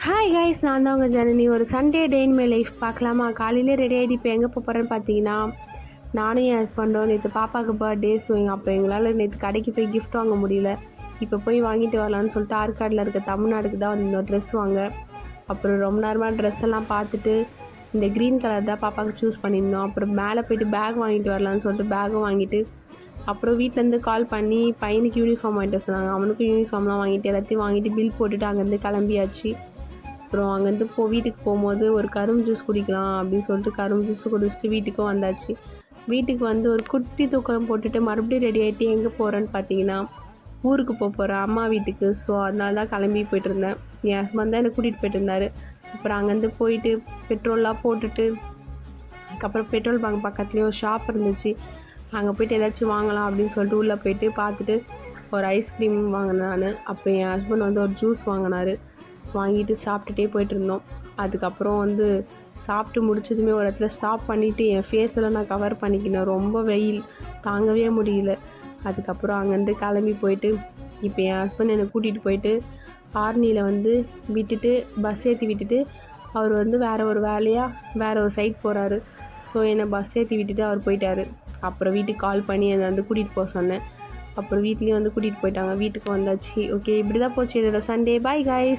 Hi guys, நான் தான் உங்கள் ஜனனி. ஒரு Sunday day in my life பார்க்கலாமா? காலையிலே ரெடி ஆகிட்டு இப்போ எங்கே போகிறேன்னு பார்த்தீங்கன்னா, நானும் என் ஹஸ்பண்டும் நேற்று பாப்பாவுக்கு பர்த்டே. ஸோ அப்போ எங்களால் நேற்று கடைக்கு போய் கிஃப்ட் வாங்க முடியல. இப்போ போய் வாங்கிட்டு வரலான்னு சொல்லிட்டு ஆற்காடில் இருக்க தமிழ்நாடுக்கு தான் வந்து இன்னொரு ட்ரெஸ் வாங்க. அப்புறம் ரொம்ப நேரமாக ட்ரெஸ் எல்லாம் பார்த்துட்டு இந்த க்ரீன் கலர் தான் பாப்பாவுக்கு சூஸ் பண்ணியிருந்தோம். அப்புறம் மேலே போய்ட்டு பேக் வாங்கிட்டு வரலான்னு சொல்லிட்டு பேக்கும் வாங்கிட்டு, அப்புறம் வீட்டிலேருந்து கால் பண்ணி பையனுக்கு யூனிஃபார்ம் வாங்கிட்டு சொன்னாங்க. அவனுக்கும் யூனிஃபார்ம்லாம் வாங்கிட்டு எல்லாத்தையும் வாங்கிட்டு பில் போட்டுட்டு அங்கேருந்து கிளம்பியாச்சு. அப்புறம் அங்கேருந்து வீட்டுக்கு போகும்போது ஒரு கரும்பு ஜூஸ் குடிக்கலாம் அப்படின்னு சொல்லிட்டு கரும்பு ஜூஸ் குடிச்சிட்டு வீட்டுக்கும் வந்தாச்சு. வீட்டுக்கு வந்து ஒரு குட்டி தூக்கம் போட்டுட்டு மறுபடியும் ரெடி ஆகிட்டு எங்கே போகிறேன்னு பார்த்தீங்கன்னா, ஊருக்கு போகிறேன் அம்மா வீட்டுக்கு. ஸோ அதனால தான் கிளம்பி போய்ட்டுருந்தேன். என் ஹஸ்பண்ட் தான் என்னை கூட்டிகிட்டு போய்ட்டு இருந்தார். அப்புறம் அங்கேருந்து போயிட்டு பெட்ரோல்லாம் போட்டுட்டு, அதுக்கப்புறம் பெட்ரோல் பங்க் பக்கத்துலேயே ஒரு ஷாப் இருந்துச்சு. அங்கே போய்ட்டு ஏதாச்சும் வாங்கலாம் அப்படின்னு சொல்லிட்டு உள்ளே போய்ட்டு பார்த்துட்டு ஒரு ஐஸ்கிரீம் வாங்கினேன் நான். அப்புறம் என் ஹஸ்பண்ட் வந்து ஒரு ஜூஸ் வாங்கினார். வாங்கிட்டு சாப்பிட்டுட்டே போய்ட்டுருந்தோம். அதுக்கப்புறம் வந்து சாப்பிட்டு முடிச்சதுமே ஒரு இடத்துல ஸ்டாப் பண்ணிவிட்டு என் ஃபேஸெல்லாம் நான் கவர் பண்ணிக்கினேன். ரொம்ப வெயில் தாங்கவே முடியல. அதுக்கப்புறம் அங்கேருந்து கிளம்பி போயிட்டு இப்போ என் ஹஸ்பண்ட் என்னை கூட்டிகிட்டு போயிட்டு ஆர்னியில் வந்து விட்டுட்டு பஸ் ஏற்றி விட்டுட்டு அவர் வந்து வேறு ஒரு வேறு சைட் போகிறாரு. ஸோ என்னை பஸ் ஏற்றி விட்டுட்டு அவர் போயிட்டார். அப்புறம் வீட்டுக்கு கால் பண்ணி என்னை வந்து கூட்டிகிட்டு போக சொன்னேன். அப்புறம் வீட்லேயும் வந்து கூட்டிகிட்டு போயிட்டாங்க. வீட்டுக்கு வந்தாச்சு. ஓகே, இப்படி தான் போச்சு என்னோடய சண்டே. Bye guys.